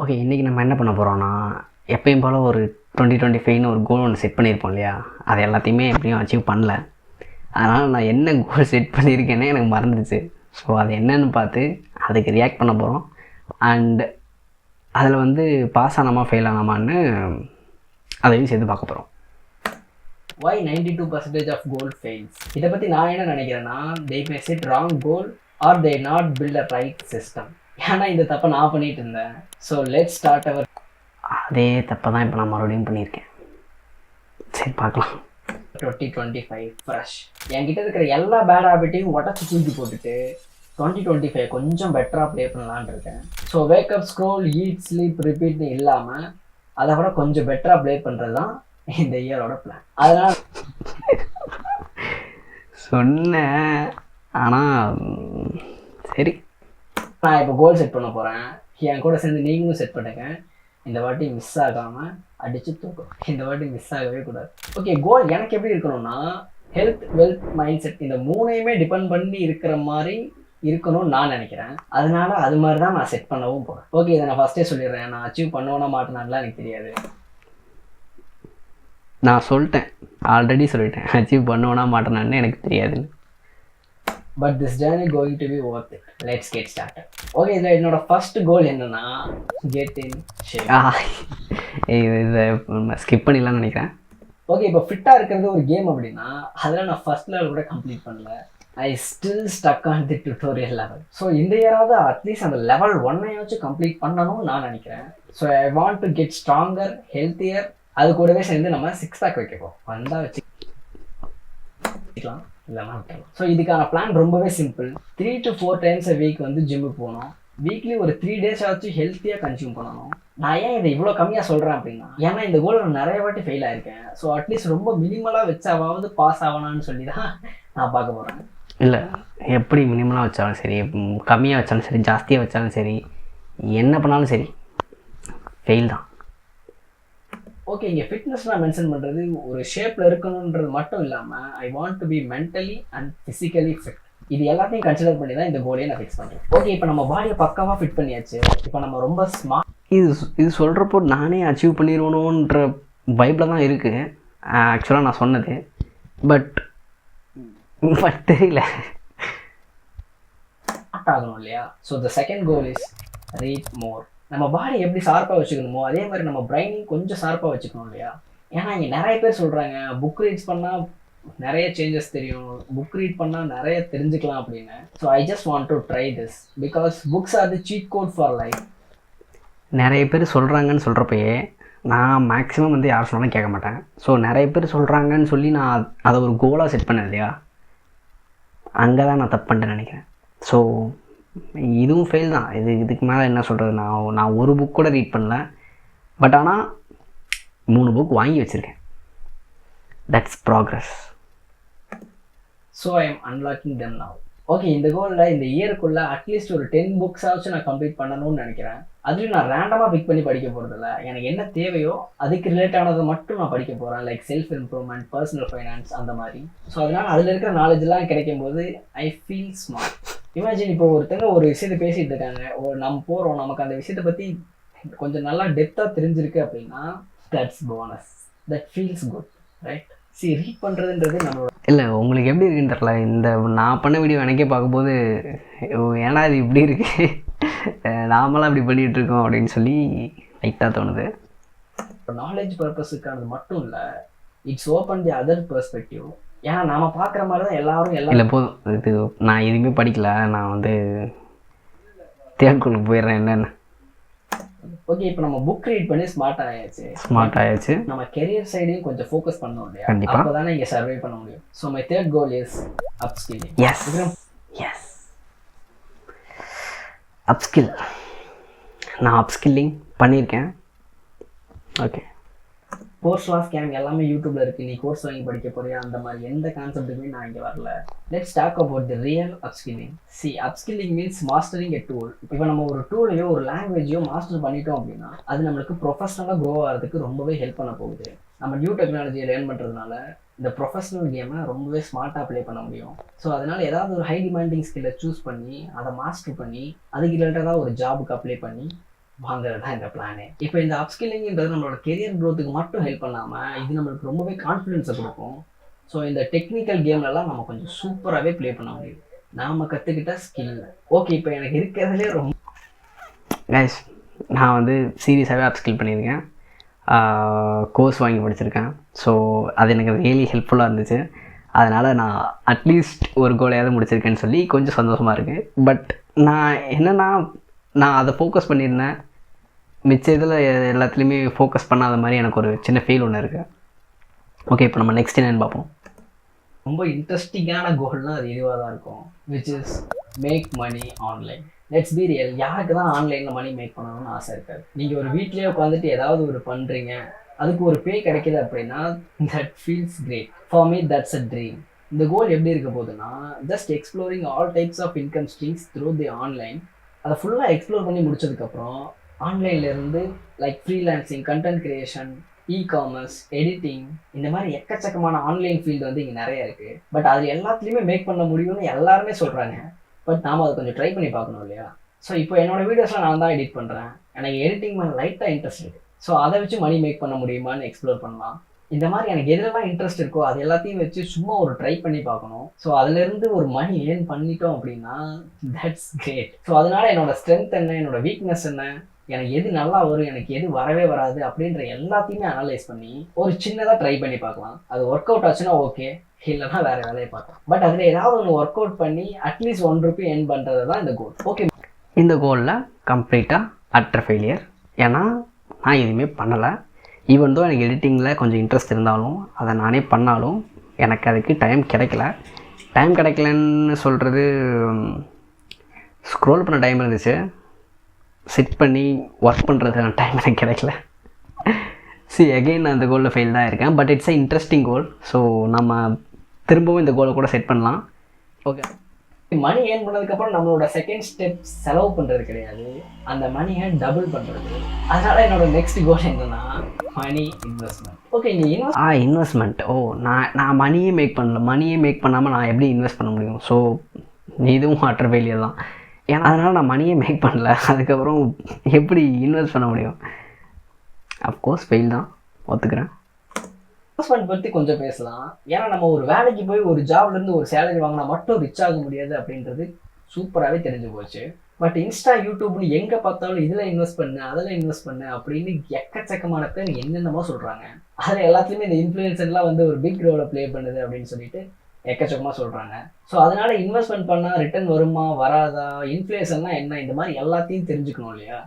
Okay, இன்றைக்கி நம்ம என்ன பண்ண போகிறோன்னா, எப்பயும் போல் ஒரு 2025ன்னு ஒரு கோல் ஒன்று செட் பண்ணியிருப்போம் இல்லையா? அது எல்லாத்தையுமே எப்படியும் அச்சீவ் பண்ணல. அதனால் நான் என்ன கோல் செட் பண்ணியிருக்கேன்னே எனக்கு மறந்துடுச்சு. ஸோ அது என்னன்னு பார்த்து அதுக்கு ரியாக்ட் பண்ண போகிறோம். அண்ட் அதில் வந்து பாஸ் ஆனாமா ஃபெயில் ஆனாமான்னு அதையும் சேர்த்து பார்க்க போகிறோம். Why 92% of goal fails? இதை பற்றி நான் என்ன நினைக்கிறேன்னா, they may set wrong goal or they not build a right system. ஏன்னா இந்த தப்பை நான் பண்ணிட்டு இருந்தேன். So let start over. அதே தப்பை தான் இப்போ நான் மறுபடியும் பண்ணியிருக்கேன். சரி பார்க்கலாம். 2025 ஃப்ரெஷ். என்கிட்ட இருக்கிற எல்லா பேட் ஹேபிட்டையும் உடச்சி தூக்கி போட்டுட்டு 2025 கொஞ்சம் பெட்டராக ப்ளே பண்ணலான் இருக்கேன். So wake up, scroll, eat, sleep, ரிப்பீட்னு இல்லாமல் அதை விட கொஞ்சம் பெட்டராக ப்ளே பண்ணுறது தான் இந்த இயரோட பிளான். அதனால் சொன்னேன், ஆனால் சரி நான் இப்போ கோல் செட் பண்ண போகிறேன். என் கூட சேர்ந்து நீங்களும் செட் பண்ணுங்க. இந்த வாட்டி மிஸ் ஆகாமல் அடித்து தூக்கும். இந்த வாட்டி மிஸ் ஆகவே கூடாது. ஓகே, கோல் எனக்கு எப்படி இருக்கணும்னா, ஹெல்த், வெல்த், மைண்ட் செட் இந்த மூணையுமே டிபெண்ட் பண்ணி இருக்கிற மாதிரி இருக்கணும்னு நான் நினைக்கிறேன். அதனால அது மாதிரி தான் நான் செட் பண்ணவும் போகிறேன். ஓகே, இதை நான் ஃபஸ்ட்டே சொல்லிடுறேன். நான் அச்சீவ் பண்ணுவேனா மாட்டேனான்லாம் எனக்கு தெரியாது. நான் சொல்லிட்டேன், ஆல்ரெடி சொல்லிட்டேன், அச்சீவ் பண்ணுவேனா மாட்டேனான்னு எனக்கு தெரியாதுன்னு. But this journey going to be worth it. Let's get started. Okay, இதில் என்னோட ஃபர்ஸ்ட் கோல் என்னன்னா, கெட் இன் ஷேப். இதை ஸ்கிப் பண்ணிடலாம்னு நினைக்கிறேன். ஓகே, இப்போ ஃபிட்டாக இருக்கிறது ஒரு கேம் அப்படின்னா அதில் நான் ஃபர்ஸ்ட் லெவல் கூட கம்ப்ளீட் பண்ணல. I still stuck on the tutorial level. So இந்த இயராவது அட்லீஸ்ட் அந்த லெவல் 1 கம்ப்ளீட் பண்ணணும்னு நான் நினைக்கிறேன். So I want to get stronger, healthier. அது கூடவே சேர்ந்து நம்ம 6 பேக் வைக்கப்போம். வந்தால் வச்சுக்கலாம், இல்லைனா விட்டுலாம். ஸோ இதுக்கான பிளான் ரொம்பவே simple. 3 to 4 times a week வந்து ஜிம்முக்கு போகணும். வீக்லி ஒரு 3 days ஆச்சு ஹெல்த்தியாக கன்சியூம் பண்ணணும். நான் ஏன் இதை இவ்வளோ கம்மியாக சொல்கிறேன் அப்படின்னா, ஏன்னா இந்த கோல் நான் நிறைய வாட்டி ஃபெயில் ஆயிருக்கேன். ஸோ அட்லீஸ்ட் ரொம்ப மினிமலாக வச்சாவது பாஸ் ஆகணும்னு சொல்லி தான் நான் பார்க்க போகிறேன். இல்லை, எப்படி மினிமலாக வச்சாலும் சரி, கம்மியாக வச்சாலும் சரி, ஜாஸ்தியாக வச்சாலும் சரி, என்ன பண்ணாலும் சரி, ஃபெயில் தான். ஓகே, இங்கே ஃபிட்னஸ் நான் மென்ஷன் பண்ணுறது ஒரு ஷேப்பில் இருக்கணுன்றது மட்டும் இல்லாமல் I want to be mentally and physically fit. இது எல்லாத்தையும் கன்சிடர் பண்ணி தான் இந்த கோலையை நான் ஃபிக்ஸ் பண்ணுறேன். ஓகே, இப்போ நம்ம பாடியை பக்காவாக ஃபிட் பண்ணியாச்சு. இப்போ நம்ம ரொம்ப ஸ்மார்ட். இது சொல்கிறப்போ நானே அச்சீவ் பண்ணிடணுன்ற வைப்பில் தான் இருக்குது ஆக்சுவலாக நான் சொன்னது. பட் தெரியல ஆகணும் இல்லையா? So the second goal is read மோர். நம்ம பாடி எப்படி ஷார்ப்பாக வச்சுக்கணுமோ அதே மாதிரி நம்ம பிரைனையும் கொஞ்சம் ஷார்ப்பாக வச்சுக்கணும் இல்லையா? ஏன்னா இங்கே நிறைய பேர் சொல்கிறாங்க புக் ரீட்ஸ் பண்ணால் நிறைய சேஞ்சஸ் தெரியும், புக் ரீட் பண்ணால் நிறைய தெரிஞ்சுக்கலாம் அப்படின்னு. So I just want to try this because books are the cheat code for life. நிறைய பேர் சொல்கிறாங்கன்னு சொல்கிறப்பயே நான் மேக்ஸிமம் வந்து யார் சொன்னாலும் கேட்க மாட்டேன். ஸோ நிறைய பேர் சொல்கிறாங்கன்னு சொல்லி நான் அதை ஒரு கோலாக செட் பண்ணேன் இல்லையா? அங்கே தான் நான் தப்பு பண்ணிட்டேன்னு நினைக்கிறேன். ஸோ இதுவும் ஃபெயில் தான். இதுக்கு மேலே என்ன சொல்கிறது, நான் ஒரு புக் கூட ரீட் பண்ணல. பட் ஆனால் 3 புக் வாங்கி வச்சுருக்கேன். That's progress. So I am unlocking them now. Okay, இந்த கோலில் இந்த இயருக்குள்ளே அட்லீஸ்ட் ஒரு 10 புக்ஸாச்சும் நான் கம்ப்ளீட் பண்ணணும்னு நினைக்கிறேன். அதுலேயும் நான் ரேண்டமாக பிக் பண்ணி படிக்க போகிறதில்ல. எனக்கு என்ன தேவையோ அதுக்கு ரிலேட்டானதை மட்டும் நான் படிக்க போகிறேன். Like self improvement, personal finance அந்த மாதிரி. ஸோ அதனால் அதில் இருக்கிற நாலேஜெலாம் கிடைக்கும் போது ஐ ஃபீல் ஸ்மார்ட். இமேஜின் இப்போ ஒருத்தங்க ஒரு விஷயத்தை பேசிகிட்டு இருக்காங்க, நம்ம போகிறோம், நமக்கு அந்த விஷயத்தை பற்றி கொஞ்சம் நல்லா டெப்த்தாக தெரிஞ்சிருக்கு அப்படின்னா that's bonus. That feels good, right? சரி, ரீட் பண்ணுறதுன்றது நம்மளோட. இல்லை, உங்களுக்கு எப்படி இருக்குன்னு தெரில. இந்த நான் பண்ண வீடியோ எனக்கே பார்க்கும்போது ஏன்னா இது இப்படி இருக்குது, நாமெல்லாம் இப்படி பண்ணிகிட்ருக்கோம் அப்படின்னு சொல்லி லைட்டாக தோணுது. இப்போ நாலேஜ் பர்பஸுக்கானது மட்டும் இல்லை, it's open the other perspective. ஏன்னா நாம் பார்க்குற மாதிரி தான் எல்லாரும் இல்லை போதும். இது நான் எதுவுமே படிக்கல, நான் வந்து தேர்வுக்குள்ளுக்கு போயிடுறேன் என்னென்னு. ஓகே, இப்போ நம்ம புக் ரீட் பண்ணி ஸ்மார்ட் ஆயாச்சு. நம்ம கெரியர் சைடையும் கொஞ்சம் ஃபோக்கஸ் பண்ணணும் இல்லையா? கண்டிப்பாக. அப்போ தானே இங்கே சர்வே பண்ண முடியும். So my third goal is upskilling. Yes, upskill. நான் அப்ஸ்கில்லிங் பண்ணியிருக்கேன். ஓகே, கோர்ஸ்லாம் ஸ்கேம் எல்லாமே யூடியூப்ல இருக்குது. நீ கோர்ஸ் வாங்கி படிக்க போறியா அந்த மாதிரி எந்த கான்செப்ட்டுமே நான் இங்கே வரல. Let's talk about the real upskilling. Upskilling means mastering a tool. இப்போ நம்ம ஒரு டூலையோ ஒரு லாங்குவேஜையோ மாஸ்டர் பண்ணிட்டோம் அப்படின்னா அது நம்மளுக்கு ப்ரொஃபஷனலாக க்ரோ ஆகிறதுக்கு ரொம்பவே ஹெல்ப் பண்ண போகுது. நம்ம நியூ டெக்னாலஜியை லேர்ன் பண்ணுறதுனால இந்த ப்ரொஃபஷனல் கேமை ரொம்பவே ஸ்மார்ட்டாக ப்ளே பண்ண முடியும். ஸோ அதனால் ஏதாவது ஒரு ஹை டிமாண்டிங் ஸ்கில்லை சூஸ் பண்ணி அதை மாஸ்டர் பண்ணி அதுக்கு ரிலேட்டடாக ஒரு ஜாபுக்கு அப்ளை பண்ணி வாங்குறது தான் இந்த பிளானே. இப்போ இந்த அப்ஸ்கில்லிங்ன்றது நம்மளோட கெரியர் க்ரோத்துக்கு மட்டும் ஹெல்ப் பண்ணாமல் இது நம்மளுக்கு ரொம்பவே கான்ஃபிடென்ஸை கொடுக்கும். ஸோ இந்த டெக்னிக்கல் கேம்லலாம் நம்ம கொஞ்சம் சூப்பராகவே ப்ளே பண்ண முடியும் நாம் கற்றுக்கிட்ட ஸ்கில். ஓகே, இப்போ எனக்கு இருக்கிறதுலே ரொம்ப கைஸ் நான் வந்து சீரியஸாகவே அப்ஸ்கில் பண்ணியிருக்கேன், கோர்ஸ் வாங்கி படிச்சிருக்கேன். ஸோ அது எனக்கு ரியலி ஹெல்ப்ஃபுல்லாக இருந்துச்சு. அதனால் நான் அட்லீஸ்ட் ஒரு கோலையாவது முடிச்சிருக்கேன்னு சொல்லி கொஞ்சம் சந்தோஷமாக இருக்குது. பட் நான் என்னென்னா நான் அதை ஃபோக்கஸ் பண்ணியிருந்தேன், மிச்ச இதில் எல்லாத்துலேயுமே ஃபோக்கஸ் பண்ணாத மாதிரி எனக்கு ஒரு சின்ன ஃபீல் ஒன்று இருக்குது. ஓகே, இப்போ நம்ம நெக்ஸ்ட் என்னன்னு பார்ப்போம். ரொம்ப இன்ட்ரெஸ்டிங்கான கோல்னால் அது இதுவாக தான் இருக்கும், which is make money online. Let's be real, யாருக்கு தான் ஆன்லைனில் மணி மேக் பண்ணணும்னு ஆசை இருக்காது. நீங்கள் ஒரு வீட்லேயே உட்காந்துட்டு ஏதாவது ஒரு பண்ணுறீங்க, அதுக்கு ஒரு பே கிடைக்கிது அப்படின்னா that feels great. For me that's a dream. இந்த கோல் எப்படி இருக்க போகுதுன்னா, just exploring all types of income streams through the online. அதை ஃபுல்லாக எக்ஸ்ப்ளோர் பண்ணி முடிச்சதுக்கப்புறம் ஆன்லைன்லேருந்து like freelancing, content creation, ecommerce, editing, இந்த மாதிரி எக்கச்சக்கமான ஆன்லைன் ஃபீல்டு வந்து இங்கே நிறைய இருக்குது. பட் அது எல்லாத்துலேயுமே மேக் பண்ண முடியும்னு எல்லாருமே சொல்கிறாங்க. பட் நாம் அதை கொஞ்சம் ட்ரை பண்ணி பார்க்கணும் இல்லையா? ஸோ இப்போ என்னோடய வீடியோஸ்லாம் நான் தான் எடிட் பண்ணுறேன், எனக்கு எடிட்டிங் மேலே லைட்டாக இன்ட்ரெஸ்ட் இருக்குது. ஸோ அதை வச்சு மணி மேக் பண்ண முடியுமான்னு எக்ஸ்ப்ளோர் பண்ணலாம். இந்த மாதிரி எனக்கு எதுலலாம் இன்ட்ரெஸ்ட் இருக்கோ அது எல்லாத்தையும் வச்சு சும்மா ஒரு ட்ரை பண்ணி பார்க்கணும். ஸோ அதுலேருந்து ஒரு மணி ஏர்ன் பண்ணிட்டோம் அப்படின்னா தட்ஸ் கிரேட். ஸோ அதனால் என்னோடய ஸ்ட்ரென்த் என்ன, என்னோடய வீக்னஸ் என்ன, எனக்கு எது நல்லா வரும், எனக்கு எது வரவே வராது அப்படின்ற எல்லாத்தையுமே அனலைஸ் பண்ணி ஒரு சின்னதாக ட்ரை பண்ணி பார்க்கலாம். அது ஒர்க் அவுட் ஆச்சுன்னா ஓகே, இல்லைன்னா வேறு வேலையை பார்க்கலாம். பட் அதில் ஏதாவது ஒன்று ஒர்க் அவுட் பண்ணி அட்லீஸ்ட் ₹1 ஏர்ன் பண்ணுறது தான் இந்த கோல். ஓகே, இந்த கோலில் கம்ப்ளீட்டாக அட்ர ஃபெயிலியர். ஏன்னா நான் எதுவுமே பண்ணலை. ஈவன் தோ எனக்கு எடிட்டிங்கில் கொஞ்சம் இன்ட்ரெஸ்ட் இருந்தாலும் அதை நானே பண்ணாலும் எனக்கு அதுக்கு டைம் கிடைக்கலன்னு சொல்கிறது, ஸ்க்ரோல் பண்ண டைம் இருந்துச்சு, சிட் பண்ணி ஒர்க் பண்ணுறதுக்கான டைம் எனக்கு கிடைக்கல. அகெயின் நான் இந்த கோலில் ஃபெயில் தான் இருக்கேன். But it's a interesting goal. So நம்ம திரும்பவும் இந்த கோலை கூட செட் பண்ணலாம். ஓகே, மணி ஏர்ன் பண்ணதுக்கப்புறம் நம்மளோட செகண்ட் ஸ்டெப் செலவு பண்ணுறது கிடையாது, அந்த மணியை டபுள் பண்ணுறது. அதனால் என்னோடய நெக்ஸ்ட் கோல் என்னன்னா மணி இன்வெஸ்ட்மெண்ட். ஓகே, நீ இன்வெஸ்ட்மெண்ட். நான் மணியே மேக் பண்ணாமல் நான் எப்படி இன்வெஸ்ட் பண்ண முடியும்? ஸோ இதுவும் அட்டர் ஃபெயிலியர் தான். ஏன்னா அதனால் நான் மணியே மேக் பண்ணல, அதுக்கப்புறம் எப்படி இன்வெஸ்ட் பண்ண முடியும்? அஃப்கோர்ஸ் ஃபெயில் தான், ஒத்துக்கிறேன். இன்வெஸ்ட்மெண்ட் பற்றி கொஞ்சம் பேசலாம். ஏன்னா நம்ம ஒரு வேலைக்கு போய் ஒரு ஜாப்லேருந்து ஒரு சேலரி வாங்கினா மட்டும் ரிச் ஆக முடியாது அப்படின்றது சூப்பராகவே தெரிஞ்சு போச்சு. பட் இன்ஸ்டா, யூடியூப்னு எங்கே பார்த்தாலும் இதில் இன்வெஸ்ட் பண்ணு, அதில் இன்வெஸ்ட் பண்ணு அப்படின்னு எக்கச்சக்கமான பேர் என்னென்னமோ சொல்கிறாங்க. அதில் எல்லாத்துலேயுமே இந்த இன்ஃப்ளூயன்சர்லாம் வந்து ஒரு பிக் ரோலை ப்ளே பண்ணுது அப்படின்னு சொல்லிட்டு எக்கச்சக்கமாக சொல்கிறாங்க. ஸோ அதனால் இன்வெஸ்ட்மெண்ட் பண்ணால் ரிட்டர்ன் வருமா வராதா, இன்ஃப்ளூயன்சர்னால் என்ன, இந்த மாதிரி எல்லாத்தையும் தெரிஞ்சுக்கணும் இல்லையா?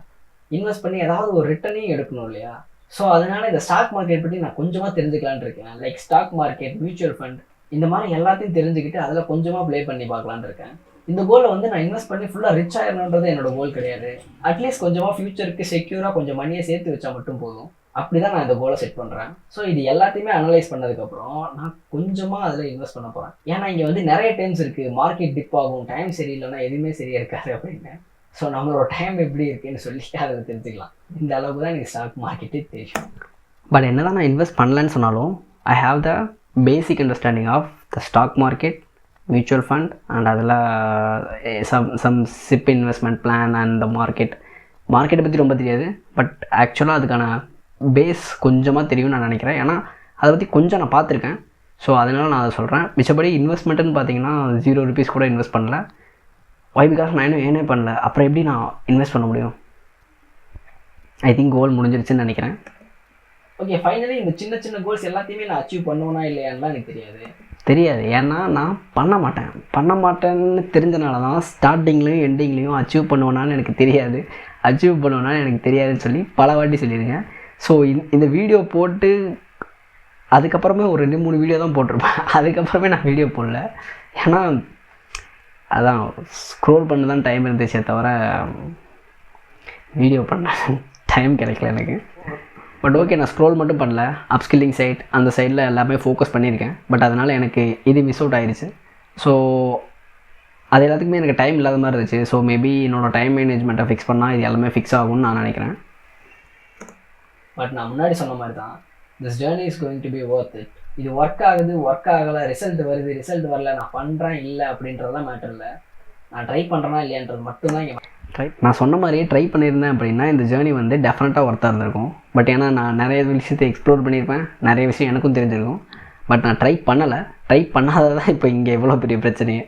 இன்வெஸ்ட் பண்ணி ஏதாவது ஒரு ரிட்டர்னையும் எடுக்கணும் இல்லையா? ஸோ அதனால் இந்த ஸ்டாக் மார்க்கெட் பற்றி நான் கொஞ்சமாக தெரிஞ்சுக்கலான்னு இருக்கேன். Like stock market, mutual fund, இந்த மாதிரி எல்லாத்தையும் தெரிஞ்சுக்கிட்டு அதில் கொஞ்சமாக ப்ளே பண்ணி பார்க்கலான்னு இருக்கேன். இந்த கோலில் வந்து நான் இன்வெஸ்ட் பண்ணி ஃபுல்லாக ரிச் ஆகிடணுன்றது என்னோடய கோல் கிடையாது. அட்லீஸ்ட் கொஞ்சமாக ஃபியூச்சருக்கு செக்யூராக கொஞ்சம் மணியை சேர்த்து வச்சா மட்டும் போதும். அப்படி தான் நான் இந்த கோலை செட் பண்ணுறேன். ஸோ இது எல்லாத்தையுமே அனலைஸ் பண்ணதுக்கப்புறம் நான் கொஞ்சமாக அதில் இன்வெஸ்ட் பண்ண போகிறேன். ஏன்னா இங்கே வந்து நிறைய டைம்ஸ் இருக்குது, மார்க்கெட் டிப் ஆகும், டைம் சரியில்லைன்னா எதுவுமே சரியாக இருக்காது அப்படின்னு. ஸோ நம்மளோட டைம் எப்படி இருக்குன்னு சொல்லி அதில் தெரிஞ்சுக்கலாம். இந்த அளவுக்கு தான் எனக்கு ஸ்டாக் மார்க்கெட்டே தெரியும். பட் என்ன தான் நான் இன்வெஸ்ட் பண்ணலன்னு சொன்னாலும் I have the basic understanding of the stock market, mutual fund and அதில் some SIP investment plan and the மார்க்கெட்டை பற்றி ரொம்ப தெரியாது. பட் ஆக்சுவலாக அதுக்கான பேஸ் கொஞ்சமாக தெரியும்னு நான் நினைக்கிறேன். ஏன்னா அதை பற்றி கொஞ்சம் நான் பார்த்துருக்கேன். ஸோ அதனால் நான் அதை சொல்கிறேன். மிச்சபடி இன்வெஸ்ட்மெண்ட்டுன்னு பார்த்தீங்கன்னா ₹0 கூட இன்வெஸ்ட் பண்ணல. வை பிகாஸ் நான் இன்னும் ஏனே பண்ணல. அப்புறம் எப்படி நான் இன்வெஸ்ட் பண்ண முடியும்? ஐ திங்க் கோல் முடிஞ்சிருச்சுன்னு நினைக்கிறேன். ஓகே, ஃபைனலி இந்த சின்ன சின்ன கோல்ஸ் எல்லாத்தையுமே நான் அச்சீவ் பண்ணுவேனா இல்லையான்லாம் எனக்கு தெரியாது. ஏன்னா நான் பண்ண மாட்டேன்னு தெரிஞ்சனால தான் ஸ்டார்டிங்லேயும் எண்டிங்லேயும் அச்சீவ் பண்ணுவேனான்னு எனக்கு தெரியாதுன்னு சொல்லி பல வாட்டி சொல்லியிருக்கேன். ஸோ இந்த வீடியோ போட்டு அதுக்கப்புறமே ஒரு 2-3 வீடியோ தான் போட்டிருப்பேன். அதுக்கப்புறமே நான் வீடியோ போடல. ஏன்னா அதான் ஸ்க்ரோல் பண்ண தான் டைம் இருந்துச்சே தவிர வீடியோ பண்ண டைம் கிடைக்கல எனக்கு. பட் ஓகே, நான் ஸ்க்ரோல் மட்டும் பண்ணல, அப்ஸ்கில்லிங் சைட் அந்த சைடில் எல்லாமே ஃபோக்கஸ் பண்ணியிருக்கேன். பட் அதனால் எனக்கு இது மிஸ் அவுட் ஆயிடுச்சு. ஸோ அது எல்லாத்துக்குமே எனக்கு டைம் இல்லாத மாதிரி இருந்துச்சு. ஸோ மேபி என்னோடய டைம் மேனேஜ்மெண்ட்டை ஃபிக்ஸ் பண்ணால் இது எல்லாமே ஃபிக்ஸ் ஆகும்னு நான் நினைக்கிறேன். பட் நான் முன்னாடி சொன்ன மாதிரி தான், this journey is going to be worth it. இது ஒர்க் ஆகலை, ரிசல்ட் வரல, நான் பண்ணுறேன் இல்லை அப்படின்றதெல்லாம் மேட்டர் இல்லை. நான் ட்ரை பண்ணுறேன்னா இல்லையான்றது மட்டும்தான் இங்கே. நான் சொன்ன மாதிரியே ட்ரை பண்ணியிருந்தேன் அப்படின்னா இந்த ஜேர்னி வந்து டெஃபினட்டாக ஒர்த்தாக இருந்திருக்கும். பட் ஏன்னா நான் நிறைய விஷயத்தை எக்ஸ்ப்ளோர் பண்ணியிருப்பேன், நிறைய விஷயம் எனக்கும் தெரிஞ்சிருக்கும். பட் நான் ட்ரை பண்ணாததான் இப்போ இங்கே எவ்வளோ பெரிய பிரச்சனையே.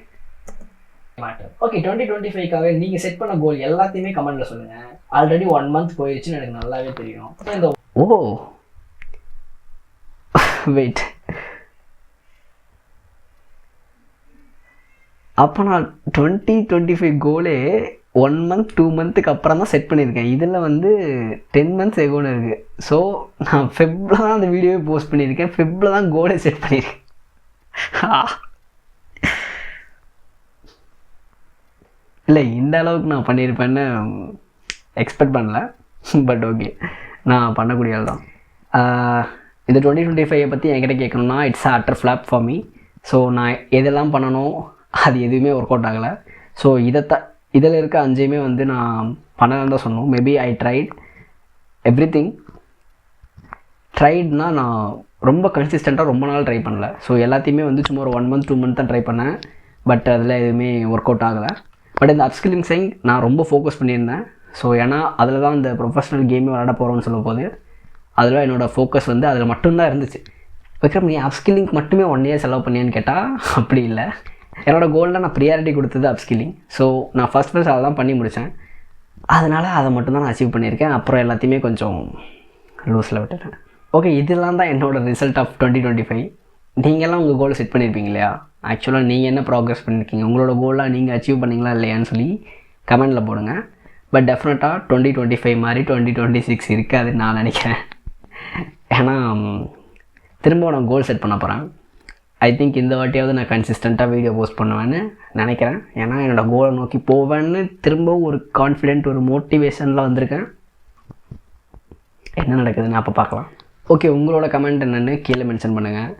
ஓகே, 2025க்காக நீங்கள் செட் பண்ண கோல் எல்லாத்தையுமே கமெண்ட்டில் சொல்லுங்கள். ஆல்ரெடி 1 மந்த் போயிடுச்சுன்னு எனக்கு நல்லாவே தெரியும். இந்த வெயிட், அப்போ நான் 2025 கோலே 1 மந்த் 2 மந்த்துக்கு அப்புறம் தான் செட் பண்ணியிருக்கேன். இதில் வந்து 10 மந்த்ஸ் எகோன்னு இருக்குது. ஸோ நான் ஃபெப்ரில் தான் அந்த வீடியோவே போஸ்ட் பண்ணியிருக்கேன், ஃபெப்ரில் தான் கோலே செட் பண்ணியிருக்கேன். இல்லை, இந்த அளவுக்கு நான் பண்ணியிருப்பேன்னு எக்ஸ்பெக்ட் பண்ணல. பட் ஓகே, நான் பண்ணக்கூடிய ஆள் தான். இந்த 2025 பற்றி என்கிட்ட கேட்கணுன்னா it's utter flop for me. So நான் எதெல்லாம் பண்ணணும் அது எதுவுமே ஒர்க் அவுட் ஆகலை. ஸோ இதில் இருக்க 5 வந்து நான் பண்ணலன்னு தான் சொன்னோம். Maybe I tried everything. ட்ரைட்னா நான் ரொம்ப கன்சிஸ்டண்ட்டாக ரொம்ப நாள் ட்ரை பண்ணல. ஸோ எல்லாத்தையுமே வந்து சும்மா ஒரு 1 மந்த் 2 மந்த் தான் ட்ரை பண்ணேன். பட் அதில் எதுவுமே ஒர்க் அவுட் ஆகலை. பட் இந்த அப்ஸ்கில்லிங் சைங் நான் ரொம்ப ஃபோக்கஸ் பண்ணியிருந்தேன். ஸோ ஏன்னா அதில் தான் இந்த ப்ரொஃபஷ்னல் கேமே விளாட போகிறோன்னு சொல்லும் போது அதில் என்னோடய ஃபோக்கஸ் வந்து அதில் மட்டும்தான் இருந்துச்சு. விக்ரம், நீ அப்ஸ்கில்லிங் மட்டுமே 1 இயர் செலவு பண்ணியான்னு கேட்டால் அப்படி இல்லை. என்னோடய கோலில் நான் ப்ரியாரிட்டி கொடுத்தது அப்ஸ்கில்லிங். ஸோ நான் ஃபஸ்ட் அதை தான் பண்ணி முடித்தேன். அதனால் அதை மட்டும்தான் நான் அச்சீவ் பண்ணியிருக்கேன். அப்புறம் எல்லாத்தையுமே கொஞ்சம் லூஸில் விட்டுட்டேன். ஓகே, இதெல்லாம் தான் என்னோடய ரிசல்ட் ஆஃப் 2025. நீங்கள்லாம் உங்கள் கோலை செட் பண்ணியிருப்பீங்க இல்லையா? ஆக்சுவலாக நீங்கள் என்ன ப்ராக்ரஸ் பண்ணியிருக்கீங்க, உங்களோட கோலாக நீங்கள் அச்சீவ் பண்ணிங்களா இல்லையான்னு சொல்லி கமெண்டில் போடுங்க. பட் டெஃபினட்டாக 2025 மாதிரி 2026 இருக்காதுன்னு நான் நினைக்கிறேன். ஏன்னா திரும்ப நான் கோல் செட் பண்ண போகிறேன். ஐ திங்க் இந்த வாட்டியாவது நான் கன்சிஸ்டண்ட்டாக வீடியோ போஸ்ட் பண்ணுவேன்னு நினைக்கிறேன். ஏன்னா என்னோடய கோலை நோக்கி போவேன்னு திரும்ப ஒரு கான்ஃபிடென்ட், ஒரு மோட்டிவேஷனில் வந்திருக்கேன். என்ன நடக்குதுன்னு அப்போ பார்க்கலாம். ஓகே, உங்களோட கமெண்ட் என்னென்னு கீழே மென்ஷன் பண்ணுங்கள்.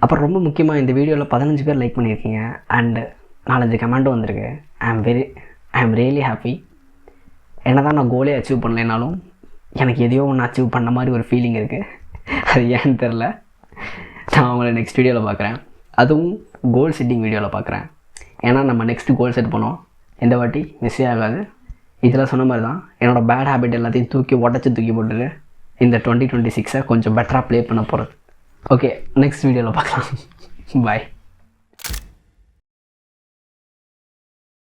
அப்புறம் ரொம்ப முக்கியமாக இந்த வீடியோவில் 15 பேர் லைக் பண்ணியிருக்கீங்க அண்டு 4-5 கமெண்ட்டும் வந்திருக்கு. ஐ ஆம் ரியலி ஹாப்பி. என்ன தான் நான் கோலே அச்சீவ் பண்ணலைனாலும் எனக்கு எதையோ ஒன்று அச்சீவ் பண்ண மாதிரி ஒரு ஃபீலிங் இருக்குது. அது ஏன்னு தெரில. நான் அவங்கள நெக்ஸ்ட் வீடியோவில் பார்க்குறேன், அதுவும் கோல் செட்டிங் வீடியோவில் பார்க்குறேன். ஏன்னா நம்ம நெக்ஸ்ட்டு கோல் செட் பண்ணோம், எந்த வாட்டி மிஸ்ஸே ஆகாது. இதெல்லாம் சொன்ன மாதிரி தான் என்னோடய பேட் ஹேபிட் எல்லாத்தையும் தூக்கி போட்டுட்டு இந்த 2026 கொஞ்சம் பெட்டராக ப்ளே பண்ண போகிறது. ஓகே, நெக்ஸ்ட் வீடியோவில் பார்க்கலாம். பாய்.